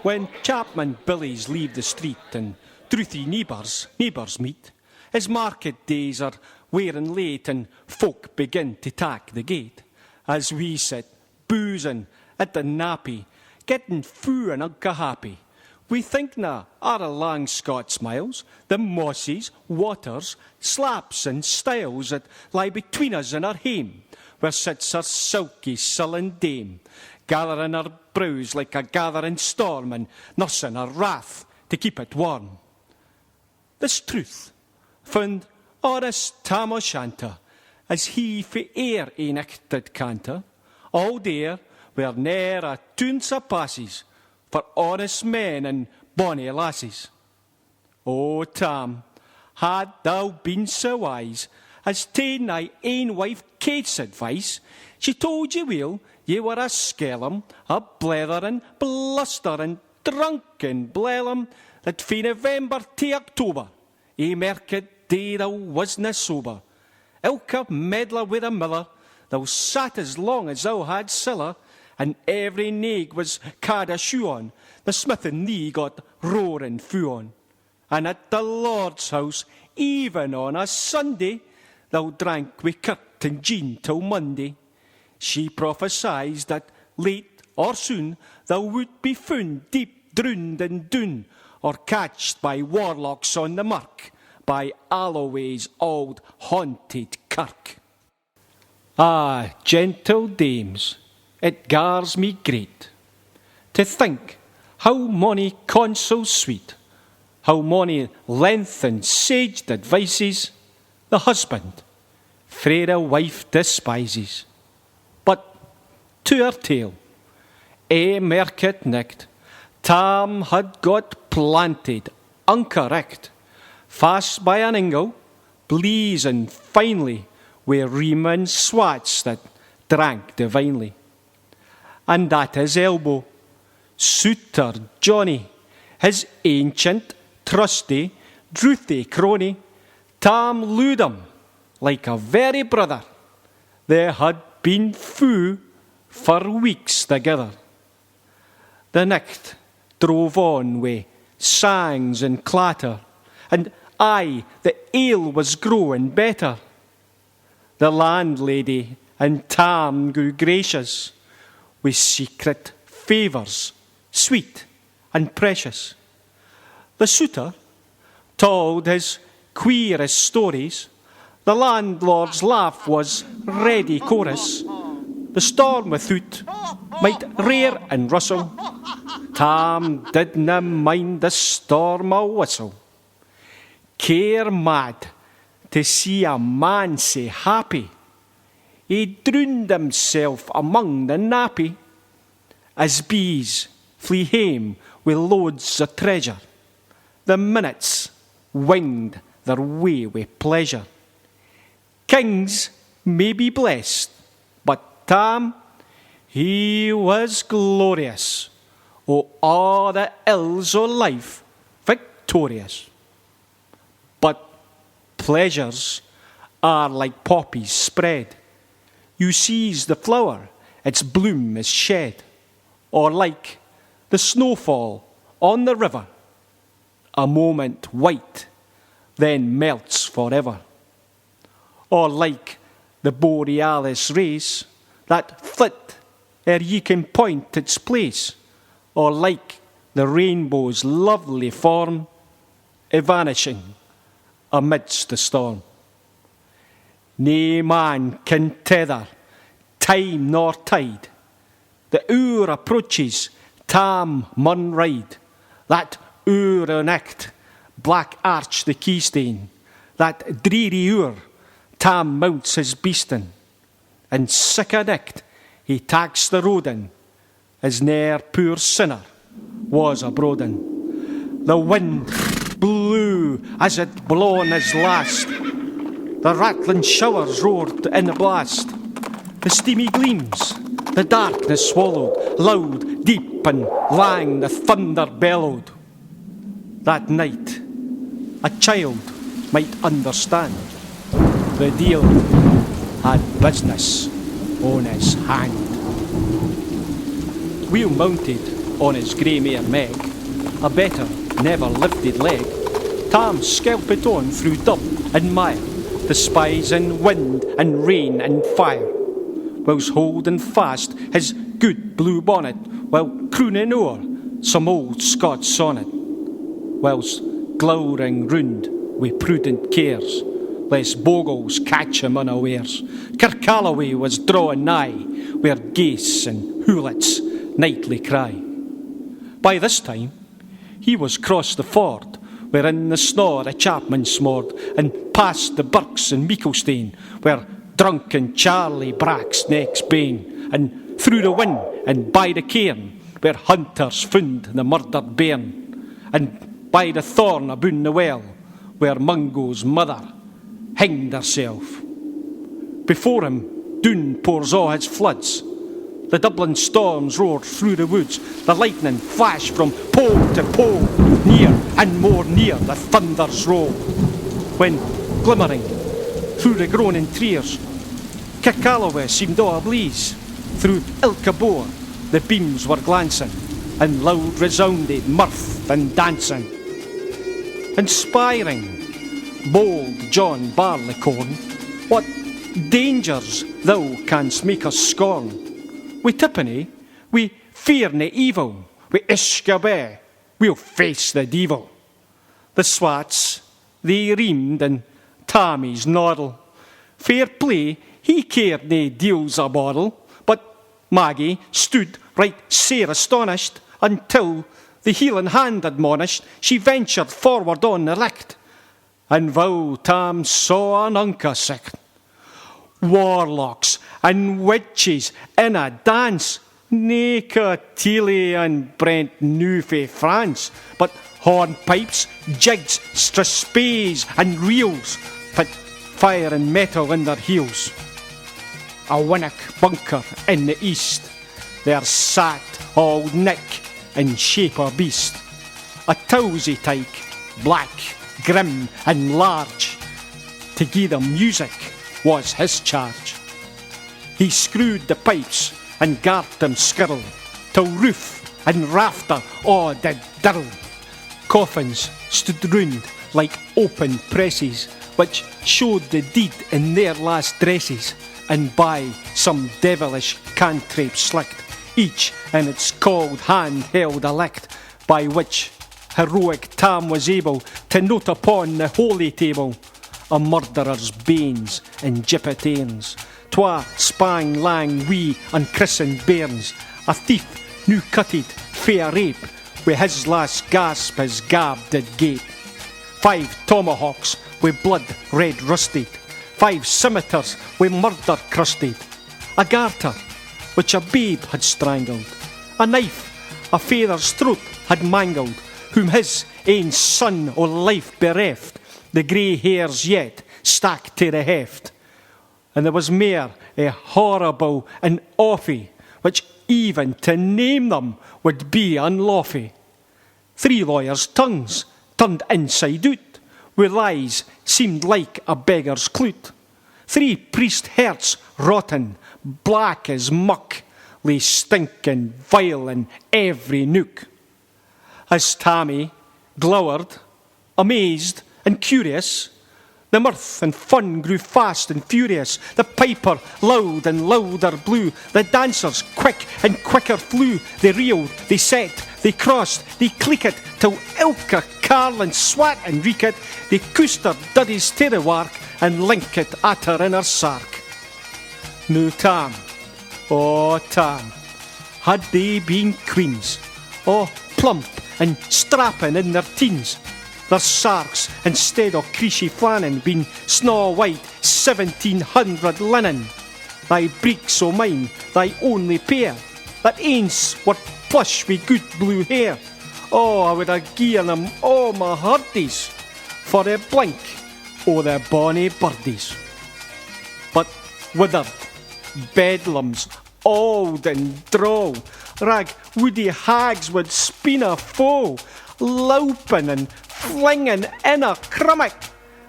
When Chapman Billies leave the street and truthy neighbours meet, his market days are wearing late and folk begin to tack the gate. As we sit boozing at the nappy, getting foo and ugga happy, we think na our lang Scott smiles, the mosses, waters, slaps and stiles that lie between us and our hame, where sits our sulky sullen dame, gathering her brows like a gathering storm and nursing her wrath to keep it warm. This truth found honest Tam O'Shanter, as he for e'er enacted canter, all there where ne'er a tune surpasses for honest men and bonny lasses. O Tam, had thou been so wise as ta'en thy ain wife Kate's advice, she told you well ye were a skellum, a blethering, blustering, drunken blellum, that fae November to October, a market day thou wasna sober. Ilka meddler with a miller, thou sat as long as thou had siller, and every naig was cad a shoe on, the smith and thee got roaring foo on. And at the Lord's house, even on a Sunday, thou drank wi' Kurt and Jean till Monday. She prophesied that late or soon thou would be found deep drowned in Doon, or catched by warlocks on the mark, by Alloway's old haunted kirk. Ah, gentle dames, it gars me great to think how mony counsels sweet, how mony length and saged advices the husband frae a wife despises. But to our tale, a market night, Tam had got planted uncorrect, fast by an ingle, blazing finely, wi' reeman swats that drank divinely. And at his elbow, Suitor Johnny, his ancient, trusty, drouthy crony, Tam looed him like a very brother. They had been fou for weeks together. The nicht drove on wi' sangs and clatter, and aye, the ale was growing better. The landlady and Tam grew gracious, with secret favours, sweet and precious. The suitor told his queerest stories. The landlord's laugh was ready chorus. The storm without might rear and rustle. Tam didna mind the storm a whistle. Care mad to see a man sae happy, he drowned himself among the nappy, as bees flee hame with loads of treasure. The minutes winged their way with pleasure. Kings may be blessed, but Tam, he was glorious, o' all the ills o' life victorious. But pleasures are like poppies spread. You seize the flower, its bloom is shed, or like the snowfall on the river, a moment white, then melts forever. Or like the borealis rays that flit ere ye can point its place, or like the rainbow's lovely form, evanishing amidst the storm. Nae man can tether time nor tide. The hour approaches, Tam mun ride. That hour o' nicht, black arch the keystane. That dreary hour, Tam mounts his beastin', and sick o' nicht he tacks the roadin', as ne'er poor sinner was abroadin'. The wind blew as it blown his last. The rattling showers roared in the blast. The steamy gleams, the darkness swallowed. Loud, deep and lang the thunder bellowed. That night, a child might understand. The dealer had business on his hand. Wheel mounted on his grey mare Meg, a better never lifted leg, Tam skelpit on through dub and mire, despising wind and rain and fire, whilst holding fast his good blue bonnet, while crooning o'er some old Scots sonnet, whilst glowering round wi' prudent cares, lest bogles catch him unawares. Kirkalloway was drawing nigh, where geese and hoolits nightly cry. By this time, he was crossed the ford, where in the snaw a chapman smored, and past the birks and Meeklestane, where drunken Charlie bracks neck's bane, and through the wind and by the cairn, where hunters found the murdered bairn, and by the thorn aboon the well, where Mungo's mother hanged herself. Before him, doon pours all his floods. The Dublin storms roar through the woods, the lightning flash from pole to pole, near and more near the thunders roll. When, glimmering through the groaning trees, Kirkalloway seemed all ablaze. Through Ilkabore the beams were glancing, and loud resounded mirth and dancing. Inspiring bold John Barleycorn, what dangers thou canst make us scorn. We tippenny, we fear nae evil, we Ishkabe, we'll face the devil. The swats, they reamed and Tammy's noddle. Fair play, he cared nae deals a bottle, but Maggie stood right sair astonished, until the healing hand admonished, she ventured forward on the licht, and vow Tam saw an unca sick. Warlocks and witches in a dance, nae Tilly and Brent new fae France, but hornpipes, jigs, strathspeys and reels, put fire and metal in their heels. A winnock bunker in the east, there sat old Nick in shape of beast, a towsy tyke, black, grim and large. To gie them music was his charge. He screwed the pipes and gart them skirl, till roof and rafter all did dirl. Coffins stood round like open presses, which showed the deed in their last dresses, and by some devilish cantrip slicked, each in its cold hand held a licht, by which heroic Tam was able to note upon the holy table a murderer's banes and jippetains, twa spang lang wee unchristened bairns, a thief new cutted fair rape, wi' his last gasp his gab did gape. 5 tomahawks wi' blood red rusted, 5 scimitars wi' murder crusted, a garter which a babe had strangled, a knife a father's throat had mangled, whom his ain son o' life bereft, the grey hairs yet stack to the heft. And there was mair horrible and awfy, which even to name them would be unlawful. 3 lawyers' tongues turned inside out, with lies seemed like a beggar's clout. 3 priest hearts rotten, black as muck, lay stinking vile in every nook. As Tammy glowered, amazed and curious, the mirth and fun grew fast and furious. The piper loud and louder blew, the dancers quick and quicker flew. They reeled, they set, they crossed, they clicked, till ilka carlin swat and reekit. They cooster duddies to the wark, and link it at her in her sark. Now Tam, oh Tam, had they been queens, oh plump and strapping in their teens, their sarks, instead of creasy flannin, been snaw white 1700 linen. Thy breeks o' mine, thy only pair, that ains were plush wi' good blue hair. Oh, I would have gi'en them all my hearties for a blink o' their bonny birdies. But withered bedlams, old and droll, rag woody hags would spin a foe, loupin' and flingin' in a crummock.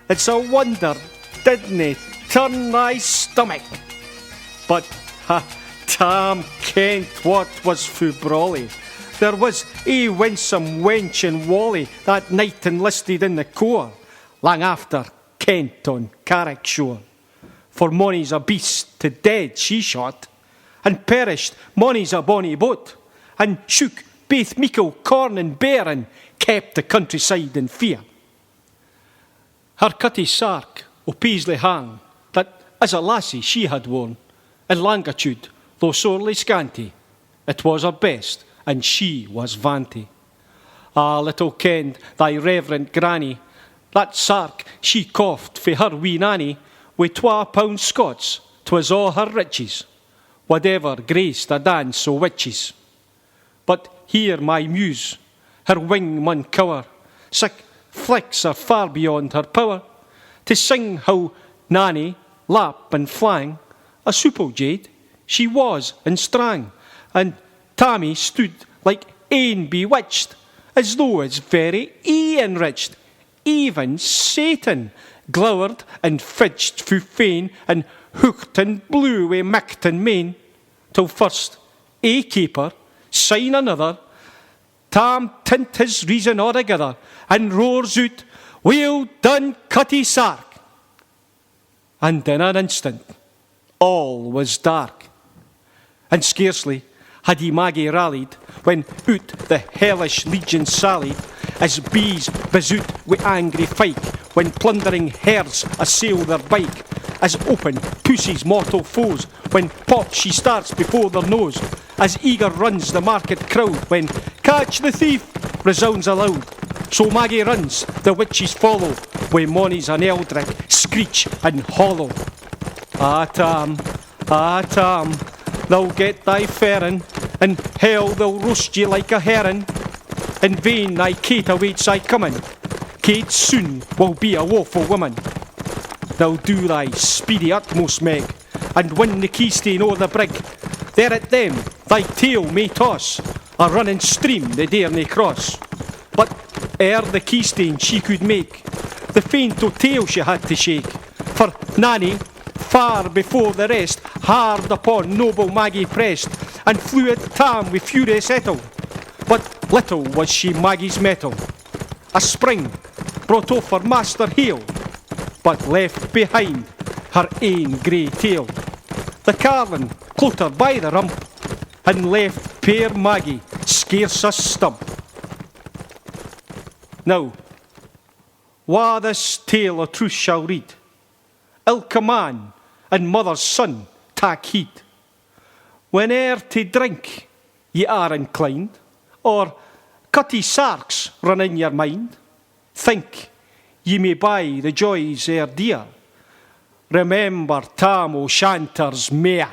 It's a wonder didn't turn thy stomach. But Tam kent what was fu brawly, there was a winsome wench in Whalley that night enlisted in the corps, lang after Kent on Carrickshore. For mony's a beast to dead she shot, and perished mony's a bonny boat, and shook baith meikle corn and bear, and kept the countryside in fear. Her cutty sark o' Paisley hang, that as a lassie she had worn, in longitude, though sorely scanty, it was her best, and she was vanity. Ah, little kenned thy reverend granny, that sark she coughed for her wee nanny, wi' £2 Scots, 'twas all her riches, whatever graced a dance o' witches. But here my muse, her wing mun cower, sic flicks are far beyond her power, to sing how Nanny, lap and flang, a supple jade, she was and strang, and Tammy stood like ane bewitched, as though it's very enriched. Even Satan glowered and fidged fu fain, and hooked and blew wi' micht and main, till first a caper, syne another, Tam tint his reason altogether, and roars out, "Well done, Cutty Sark!" And in an instant all was dark, and scarcely had he Maggie rallied, when out the hellish legion sallied, as bees bezoot wi' angry fyke, when plundering herds assail their bike, as open pussy's mortal foes, when pop she starts before their nose, as eager runs the market crowd, when "Catch the thief!" resounds aloud. So Maggie runs, the witches follow, wi' monies an eldrick screech and hollow. Ah, Tam, thou'll get thy ferrin, and hell they'll roast ye like a herrin. In vain thy Kate awaits thy coming, Kate soon will be a woeful woman. Thou'll do thy speedy utmost, Meg, and win the keystane o'er the brig. There at them thy tail may toss, a running stream they dare nae cross. But ere the keystane she could make, the faint o' tail she had to shake, for Nanny, far before the rest, hard upon noble Maggie pressed, and flew at Tam with furious ettle. But little was she Maggie's mettle. A spring brought off her master heel, but left behind her ain grey tail. The carlin clout her by the rump, and left puir Maggie scarce a stump. Now, wha this tale of truth shall read, ilka man and mother's son tak heed. Whene'er to drink ye are inclined, or cutty sarks run in your mind, think ye may buy the joys ere dear. Remember Tam O'Shanter's mare.